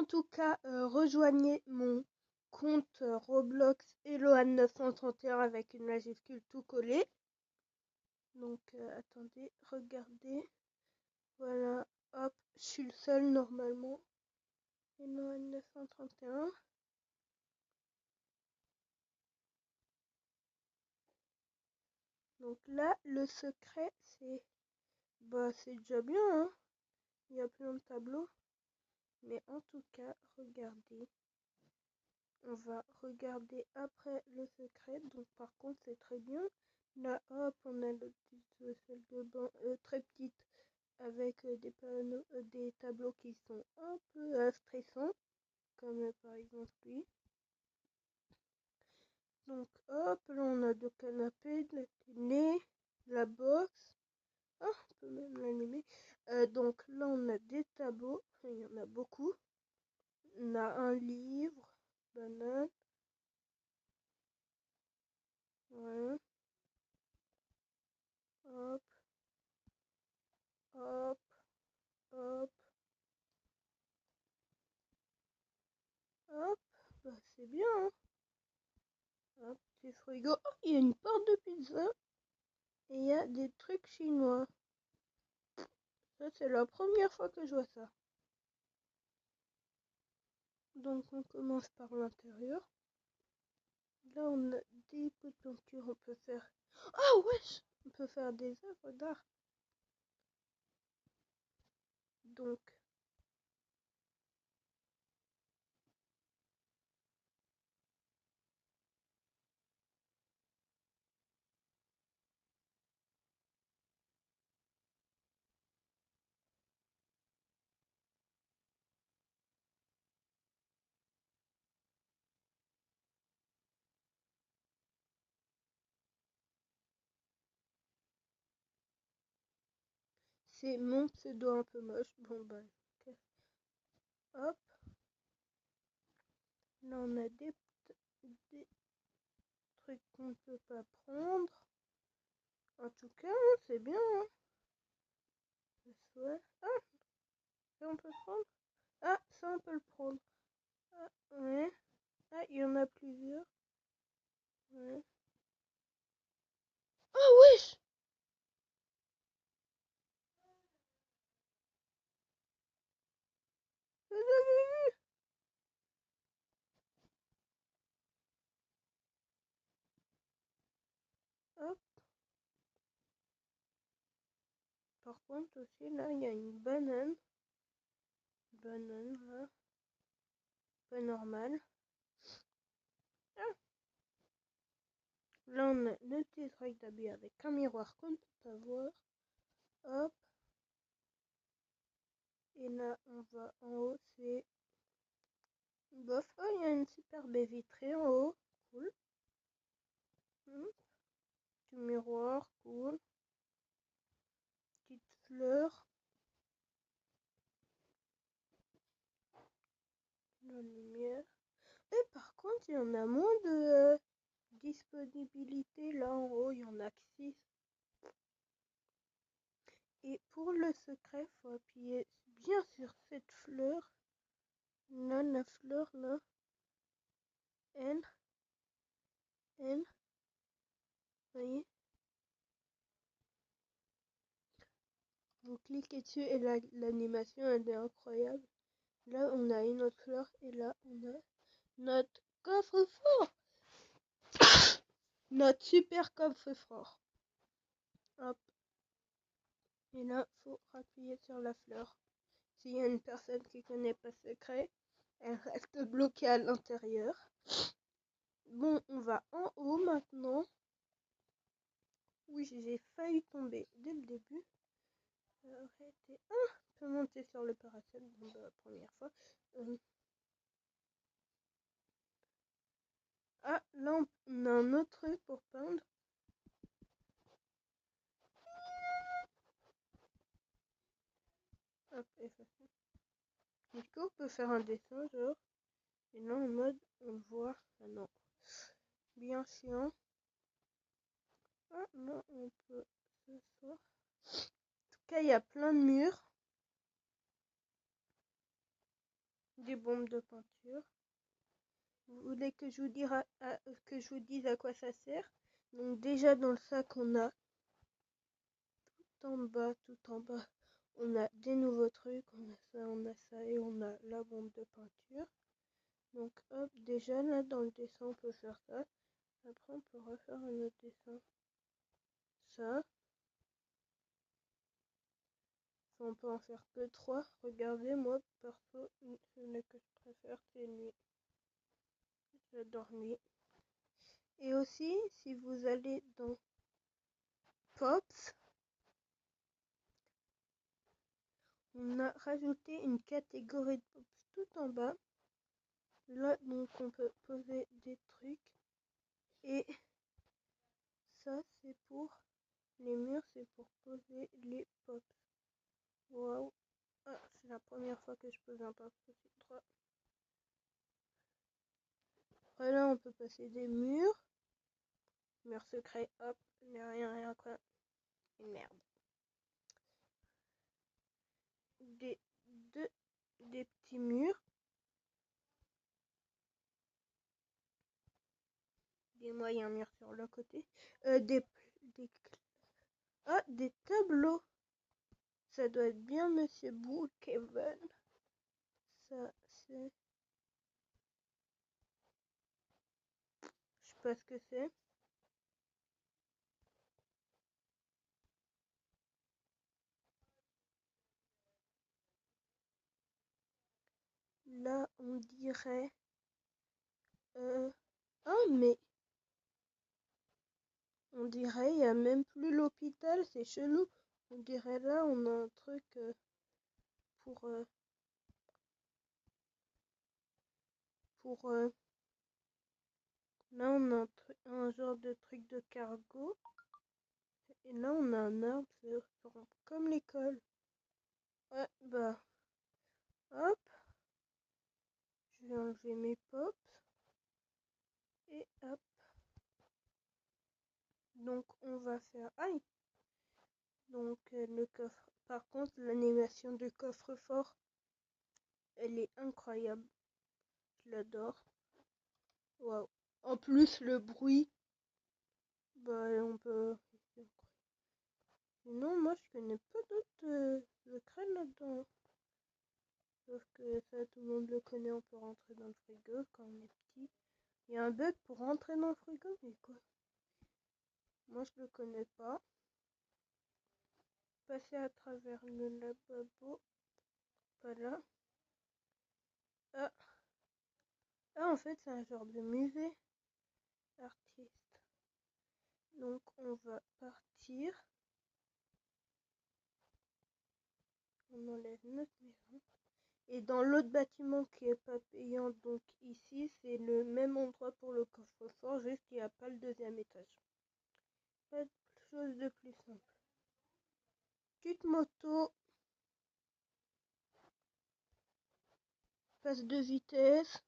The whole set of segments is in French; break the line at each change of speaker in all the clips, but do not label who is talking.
En tout cas, rejoignez mon compte Roblox Eloane931 avec une majuscule tout collé. Donc attendez, regardez. Voilà, hop, je suis le seul normalement. Eloane931. Donc là, le secret, c'est c'est déjà bien, hein. Il y a plein de tableaux. Mais en tout cas, regardez. On va regarder après le secret. Donc par contre, c'est très bien. Là, hop, on a le petit salle de bain très petite avec des panneaux, des tableaux qui sont un peu stressants, comme par exemple lui. Donc hop, là on a deux canapés, de la télé, la box. Ah, on peut même l'allumer. Donc là on a des tableaux, enfin, il y en a beaucoup. On a un livre, banane. Ouais. Hop, hop, hop, hop. Bah, c'est bien, hein. Hop, petit frigo. Oh, il y a une porte de pizza. Et il y a des trucs chinois. Ça, c'est la première fois que je vois ça. Donc, on commence par l'intérieur. Là, on a des pots de peinture. On peut faire... Ah, wesh! On peut faire des œuvres d'art. Donc, c'est mon pseudo un peu moche. Bon, bah, ok. Hop. Là, on a des trucs qu'on ne peut pas prendre. En tout cas, c'est bien, hein. Ouais. Ah, ça on peut prendre. Ah, ça on peut le prendre. Ah, ouais. Ah, il y en a plusieurs. Ouais. Oh, wesh! Vous avez vu? Hop. Par contre, aussi, là, il y a une banane. Banane, là. Pas normale. Ah. Là, on a le petit truc d'habiller avec un miroir qu'on ne peut pas voir. Hop. Et là, on va en haut, c'est... Bof. Oh, il y a une super baie vitrée en haut. Cool. Petit miroir, cool. Petite fleur. La lumière. Et par contre, il y en a moins de disponibilité. Là en haut, il y en a que 6. Et pour le secret, faut appuyer bien sur cette fleur. Là, la fleur, là. Elle. Elle. Vous voyez? Vous cliquez dessus et l'animation, elle est incroyable. Là, on a une autre fleur. Et là, on a notre coffre-fort. Notre super coffre-fort. Hop. Et là, faut appuyer sur la fleur. S'il y a une personne qui connaît pas ce secret, elle reste bloquée à l'intérieur. Bon, on va en haut maintenant. Oui, j'ai failli tomber dès le début. Arrêtez. Ah, on peut monter sur le parasol. Bon, la première fois. Ah, là, on a un autre truc pour peindre. Hop, effacer. Du coup, on peut faire un dessin, genre. Et là, en mode, on voit. Ah non. Bien chiant. Ah, là, on peut s'asseoir. En tout cas, il y a plein de murs. des bombes de peinture. Vous voulez que je vous dise à quoi ça sert? Donc déjà dans le sac on a tout en bas, on a des nouveaux trucs, on a ça et on a la bombe de peinture. Donc hop, déjà là dans le dessin on peut faire ça. Après on peut refaire un autre dessin. Ça. On peut en faire que 3. Regardez, moi perso, celui que je préfère c'est nuit. J'adore nuit. Et aussi, si vous allez dans Pops, on a rajouté une catégorie de Pops tout en bas. Là, donc, on peut poser des trucs. Et ça, c'est pour les murs, c'est pour poser les Pops. Waouh! Ah, c'est la première fois que je pose un Pop. Voilà, on peut passer des murs. Mur secret, hop, mais rien quoi. Merde. Des petits murs. Des moyens murs sur le côté. Des tableaux. Ça doit être bien Monsieur Brookhaven. Ça, c'est... Je sais pas ce que c'est. Là, on dirait... Ah, mais... On dirait, il n'y a même plus l'hôpital, c'est chelou. On dirait là, on a un truc pour... Là, on a un genre de truc de cargo. Et là, on a un arbre, comme l'école. Ouais, bah... Hop. Je vais enlever mes pops. Et hop. Donc, on va faire... Aïe. Donc, le coffre. Par contre, l'animation de coffre-fort, elle est incroyable. Je l'adore. Waouh. En plus, le bruit, bah, on peut... Sinon, moi, je connais pas d'autres secrets là-dedans. Sauf que ça, tout le monde le connaît, on peut rentrer dans le frigo quand on est petit. Il y a un bug pour rentrer dans le frigo, mais quoi? Moi, je le connais pas. Passer à travers le lavabo. Pas là. Ah. Ah, en fait, c'est un genre de musée artiste. Donc, on va partir. On enlève notre maison. Et dans l'autre bâtiment qui est pas payant, donc ici, c'est le même endroit pour le coffre-fort, juste qu'il n'y a pas le deuxième étage. Pas de chose de plus simple. Petite moto. Passe de vitesse.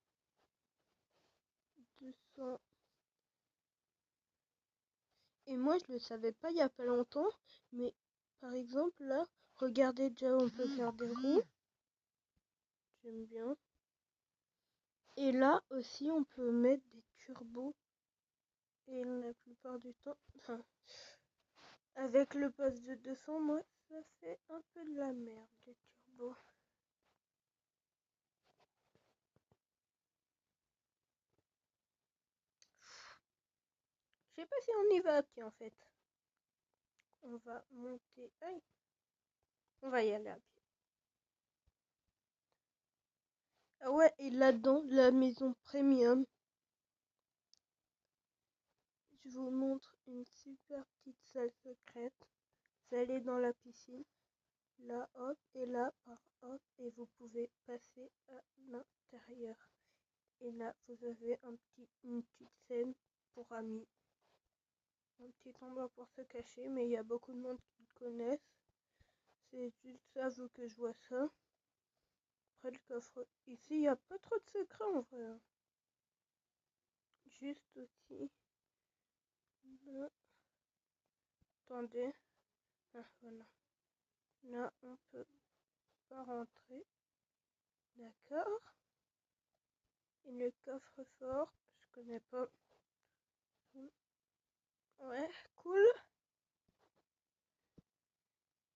200. Et moi, je le savais pas il y a pas longtemps, mais par exemple, là, regardez déjà, on peut faire des roues. J'aime bien. Et là aussi, on peut mettre des turbos. Et la plupart du temps, enfin, avec le poste de 200, moi, ça fait un peu de la merde, les turbos. Je sais pas si on y va à pied, en fait. On va monter. Aïe. On va y aller à pied. Ah ouais, et là-dedans, la maison premium. Je vous montre une super petite salle secrète. Vous allez dans la piscine. Là, hop, et là, hop, et vous pouvez passer à l'intérieur. Et là, vous avez une petite scène pour amis. Un petit endroit pour se cacher, mais il y a beaucoup de monde qui le connaissent. C'est juste ça, vu que je vois ça. Après le coffre. Ici, il n'y a pas trop de secrets en vrai. Juste aussi. Là. Attendez. Ah, voilà. Là, on peut pas rentrer. D'accord. le coffre-fort, je connais pas. Ouais, cool.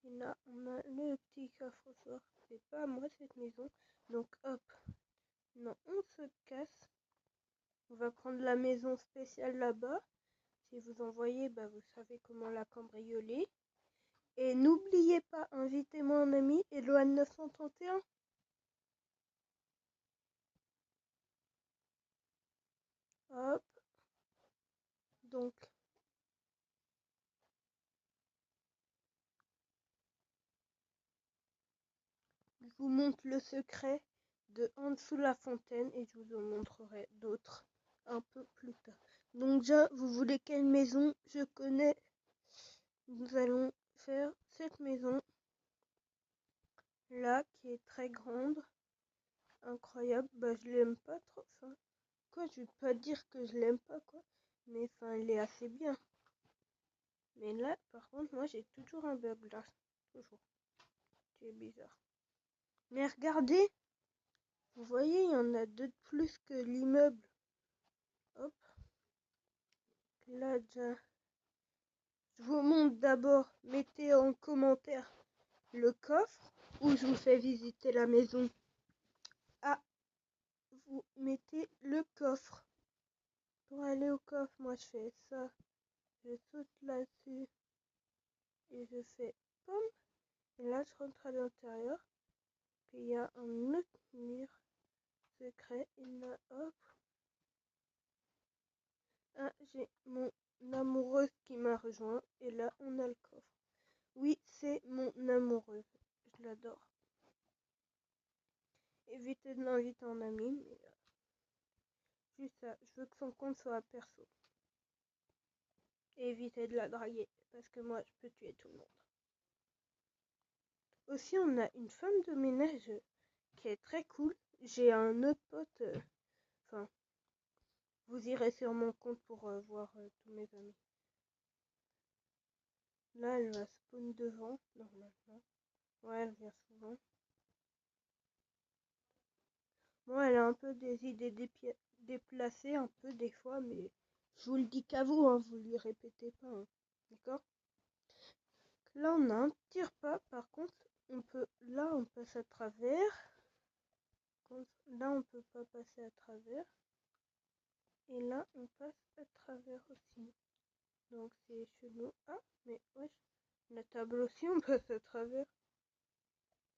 Et là, on a le petit coffre-fort. C'est pas à moi cette maison. Donc hop, non, on se casse. On va prendre la maison spéciale là-bas. Si vous en voyez, bah, vous savez comment la cambrioler. Et n'oubliez pas, invitez-moi un ami, Eloane 931. Hop. Donc, je vous montre le secret de en dessous la fontaine et je vous en montrerai d'autres un peu plus tard. Donc déjà, vous voulez quelle maison? Je connais. Nous allons faire cette maison là qui est très grande, incroyable. Bah je l'aime pas trop. Enfin, quoi, je vais pas dire que je l'aime pas quoi, mais enfin elle est assez bien. Mais là, par contre, moi j'ai toujours un bug là, toujours. C'est bizarre. Mais regardez, vous voyez, il y en a deux de plus que l'immeuble. Hop. Là déjà. Je vous montre d'abord, mettez en commentaire le coffre où je vous fais visiter la maison. Ah, vous mettez le coffre. Pour aller au coffre, moi je fais ça. Je saute là-dessus et je fais pomme. Et là, je rentre à l'intérieur. Puis il y a un autre mur secret. Et là, hop. Ah, j'ai mon amoureuse qui m'a rejoint. Et là, on a le coffre. Oui, c'est mon amoureuse. Je l'adore. Évitez de l'inviter en ami, mais juste ça. Je veux que son compte soit perso. Et évitez de la draguer, parce que moi, je peux tuer tout le monde. Aussi, on a une femme de ménage qui est très cool. J'ai un autre pote, enfin, vous irez sur mon compte pour voir tous mes amis. Là, elle va spawn devant, normalement. Ouais, elle vient souvent. Bon, elle a un peu des idées déplacées, un peu des fois, mais je vous le dis qu'à vous, hein, vous lui répétez pas, hein. D'accord? Là, on a un petit repas, par contre, là, on passe à travers. Là, on peut pas passer à travers. Et là, on passe à travers aussi. Donc, c'est chelou. Ah, mais wesh, la table aussi, on passe à travers.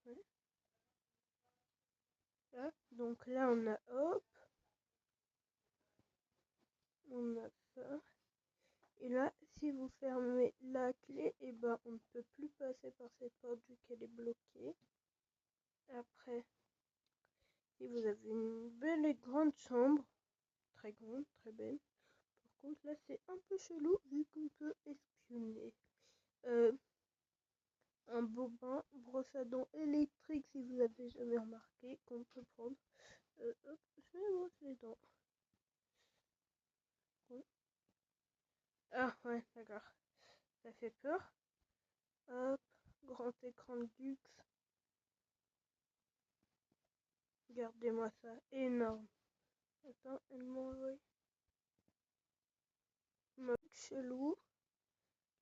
Ouais. Là, donc là, on a hop. On a ça. Et là, si vous fermez la clé, et ben, on ne peut plus passer par cette porte vu qu'elle est bloquée. Après, si vous avez une belle et grande chambre, très grande, très belle. Par contre, là, c'est un peu chelou vu qu'on peut espionner. Un bobin, brosse à dents électrique si vous avez jamais remarqué qu'on peut prendre. Hop, je vais brosser les dents. Bon. Ah ouais, d'accord. Ça fait peur. Hop, grand écran de luxe. Regardez-moi ça, énorme. Attends, elle m'envoie. Mode chelou.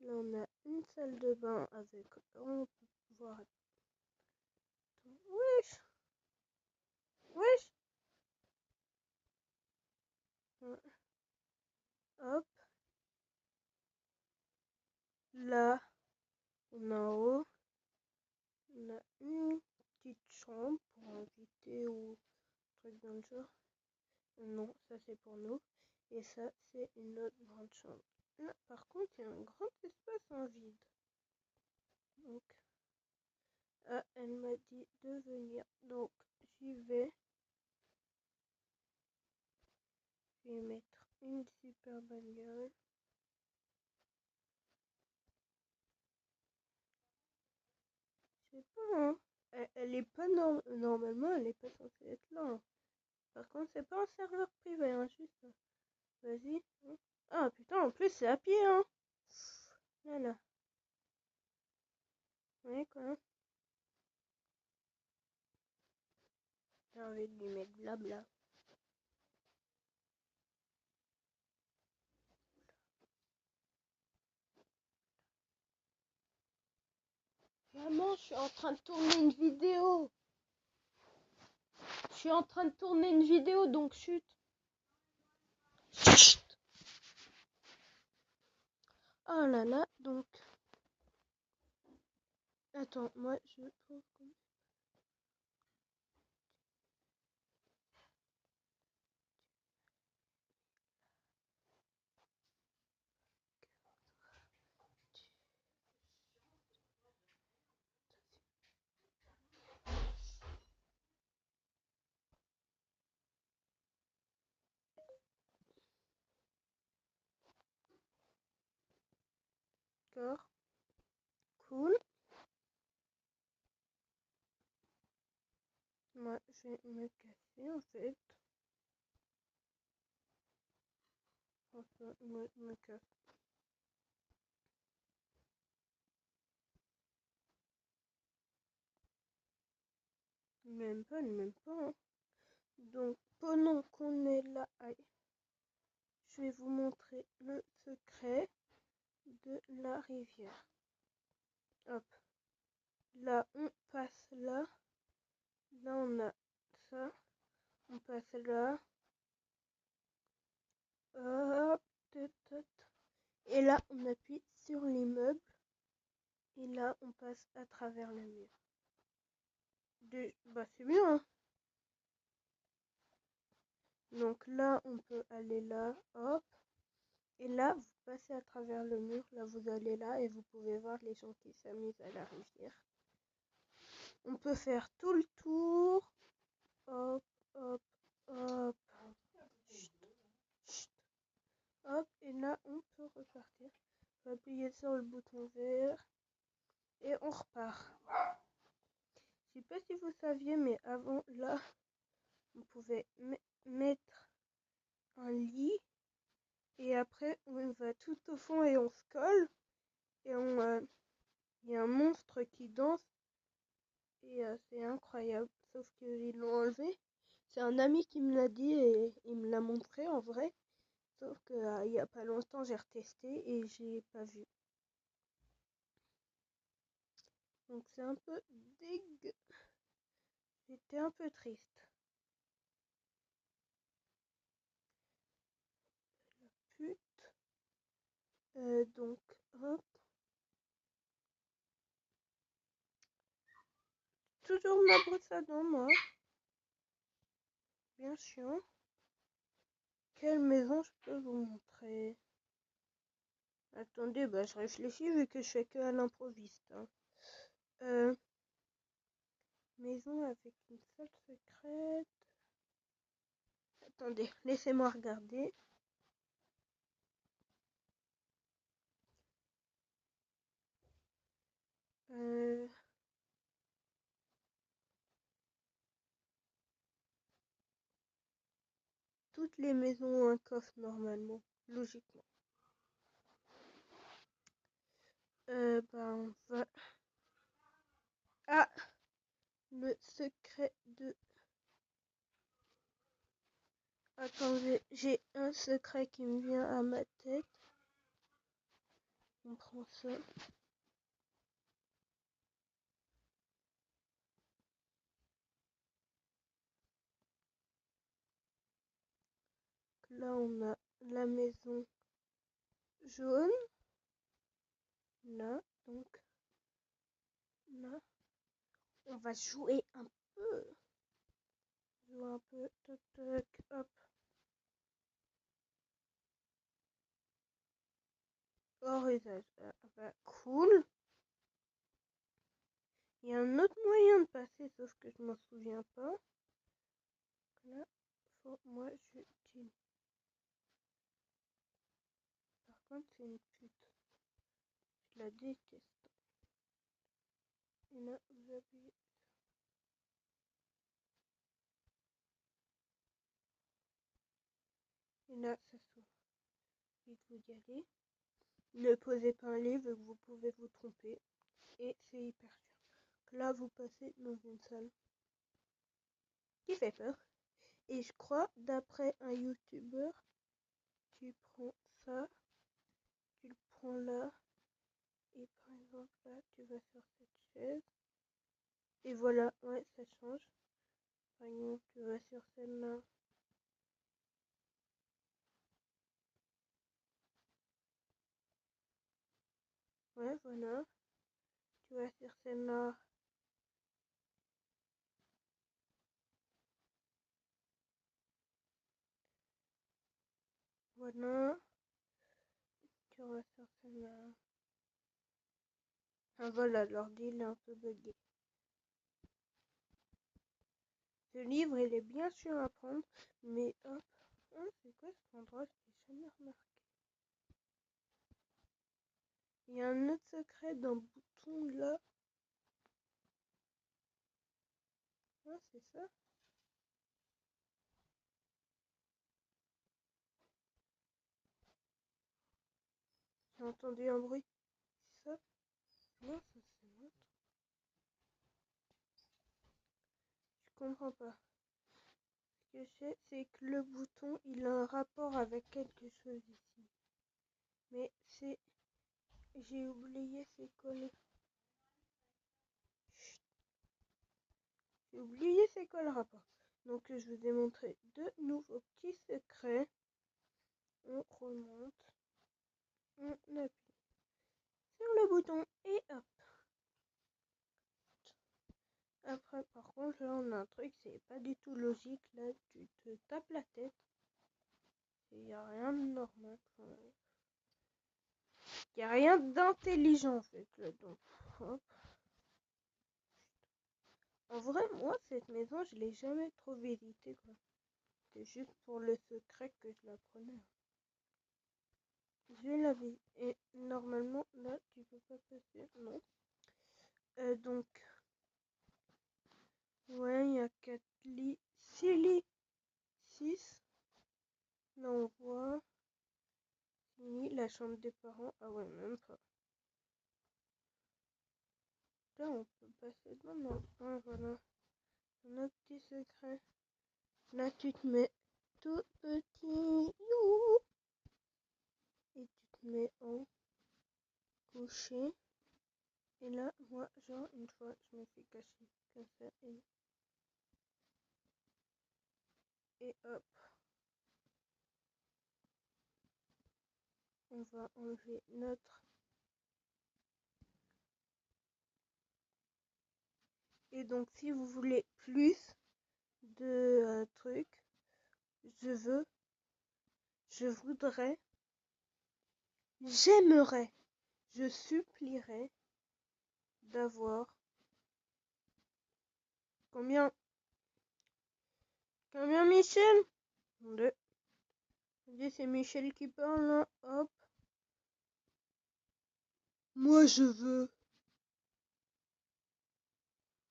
Là, on a une salle de bain avec. On peut voir. Wesh! Wesh! Ouais. Hop. Là, on a en haut. On a une petite chambre pour inviter ou truc dans le genre. Non, ça c'est pour nous. Et ça, c'est une autre grande chambre. Là, par contre, il y a un grand espace en vide. Donc, ah, elle m'a dit de venir. Donc, j'y vais. Je vais mettre une super bagnole. Je sais pas, hein. Elle est pas normalement, elle est pas censée être là, hein. Par contre, c'est pas un serveur privé, hein, juste. Vas-y. Hein. Ah putain, en plus c'est à pied, hein. Voilà. Ouais, quoi. J'ai envie de lui mettre blabla. Maman, je suis en train de tourner une vidéo. Je suis en train de tourner une vidéo, donc chut. Chut. Oh là là, donc. Attends, moi je pense que... D'accord. Cool. Moi, je vais me casser en fait. Enfin, moi, je me casse. Même pas, hein. Donc, pendant qu'on est là, aïe, je vais vous montrer le secret de la rivière. Hop. Là, on passe là. Là, on a ça. On passe là. Hop. Et là, on appuie sur l'immeuble. Et là, on passe à travers le mur. Bah, c'est bien, hein. Donc là, on peut aller là. Hop. Et là, vous passez à travers le mur. Là, vous allez là et vous pouvez voir les gens qui s'amusent à la rivière. On peut faire tout le tour. Hop, hop, hop. Chut, chut. Hop, et là, on peut repartir. On va appuyer sur le bouton vert. Et on repart. Je sais pas si vous saviez, mais avant, là, on pouvait mettre un lit. Et après, on va tout au fond et on se colle. Et il y a un monstre qui danse. Et c'est incroyable. Sauf qu'ils l'ont enlevé. C'est un ami qui me l'a dit et il me l'a montré en vrai. Sauf que il y a pas longtemps, j'ai retesté et j'ai pas vu. Donc c'est un peu dégueu. J'étais un peu triste. La pute. Donc, hop. Toujours ma brosse à dents, moi. Bien chiant. Quelle maison je peux vous montrer? Attendez, bah je réfléchis vu que je fais que à l'improviste. Hein. Maison avec une salle secrète. Attendez, laissez-moi regarder. Toutes les maisons ont un coffre normalement, logiquement. Bah on va... Ah! Le secret de... Attendez, j'ai un secret qui me vient à ma tête. On prend ça. Là, on a la maison jaune. Là, donc, là. On va jouer un peu. Jouer un peu. Toc, toc, hop. Hors usage. Ah, bah, cool. Il y a un autre moyen de passer, sauf que je m'en souviens pas. Là, moi, j'utilise. Par contre, c'est une pute. Je la déteste. Et là, vous appuyez. Et là, ça s'ouvre. Vite vous y allez. Ne posez pas un livre, vous pouvez vous tromper. Et c'est hyper dur. Là, vous passez dans une salle qui fait peur. Et je crois, d'après un youtubeur, tu prends ça, tu le prends là, Et par exemple, là, tu vas sur cette chaise. Et voilà, ouais, ça change. Par exemple, tu vas sur celle-là. Ouais, voilà. Tu vas sur celle-là. Voilà. Tu vas sur celle-là. Ah voilà, l'ordi il est un peu bugué. Ce livre, il est bien sûr à prendre, mais hop. Hein, c'est quoi cet endroit? Je l'ai jamais remarqué. Il y a un autre secret d'un bouton là. Ah, c'est ça? J'ai entendu un bruit. C'est ça? Non, ça c'est l'autre. Je comprends pas. Ce que je sais, c'est que le bouton, il a un rapport avec quelque chose ici. Mais c'est... J'ai oublié c'est quoi le... Chut. J'ai oublié c'est quoi le rapport. Donc je vous ai montré deux nouveaux petits secrets. On remonte. On appuie sur le bouton et hop. Après, par contre, là, on a un truc, c'est pas du tout logique. Là, tu te tapes la tête. Il n'y a rien de normal. Il n'y a rien d'intelligent, en fait, là. Donc, hop. En vrai, moi, cette maison, je l'ai jamais trop visitée, quoi. C'est juste pour le secret que je la prenais. Je la visite. Et normalement, là, tu peux pas passer. Non. Donc, ouais, il y a 4 lits. 6 lits. 6. Là, on voit. Fini la chambre des parents. Ah ouais, même pas. Là, on peut passer dedans. Non. Ah, voilà. Un petit secret. Là, tu te mets tout petit. You. Et tu te mets en couché. Et là, moi, genre, une fois, je me suis cachée comme ça. Et hop. On va enlever notre... Et donc, si vous voulez plus de trucs, je voudrais, j'aimerais, je supplierais d'avoir combien Michel? Deux. C'est Michel qui parle là, hop. Moi je veux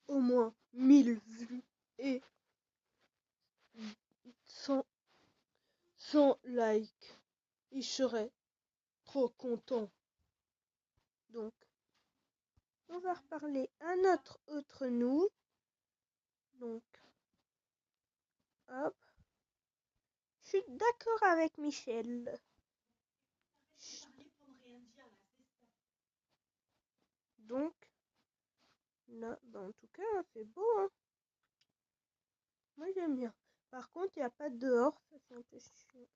au moins 1000 vues et 100 likes. Et je serais trop content. Donc, on va reparler à notre autre nous. Donc, hop. Je suis d'accord avec Michel. Donc, là, bah en tout cas, c'est beau, hein. Moi, j'aime bien. Par contre, il n'y a pas de dehors. Ça, c'est un peu chiant.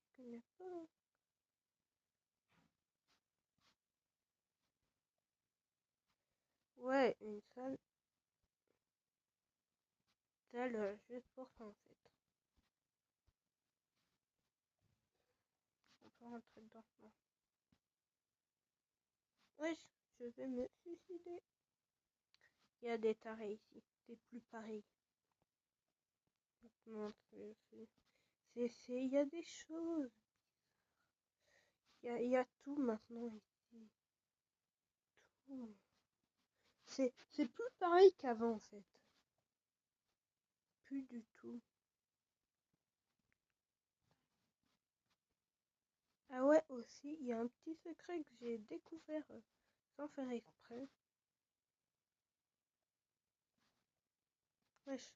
Je connais pas. Hein. Ouais, une salle. Salle juste pour ça, en fait. On peut rentrer dedans. Non. Wesh, je vais me suicider. Il y a des tarés ici. Des plus pareils. Non, il y a des choses. Il y a tout maintenant ici. Tout. C'est plus pareil qu'avant en fait. Plus du tout. Ah ouais, aussi, il y a un petit secret que j'ai découvert sans faire exprès. Wesh.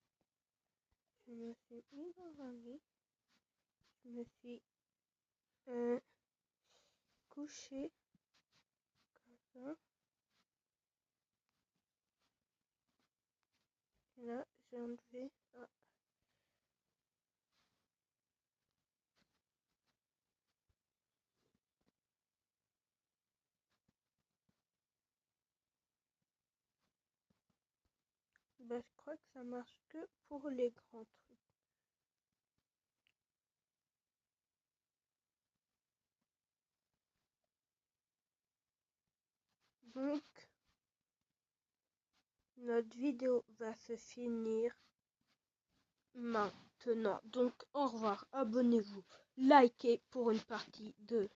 Je me suis mis dans un lit. Je me suis couchée ça. Et là, j'ai enlevé. Ah. Bah, je crois que ça marche que pour les grands trucs. Donc, notre vidéo va se finir maintenant. Donc, au revoir, abonnez-vous, likez pour une partie 2.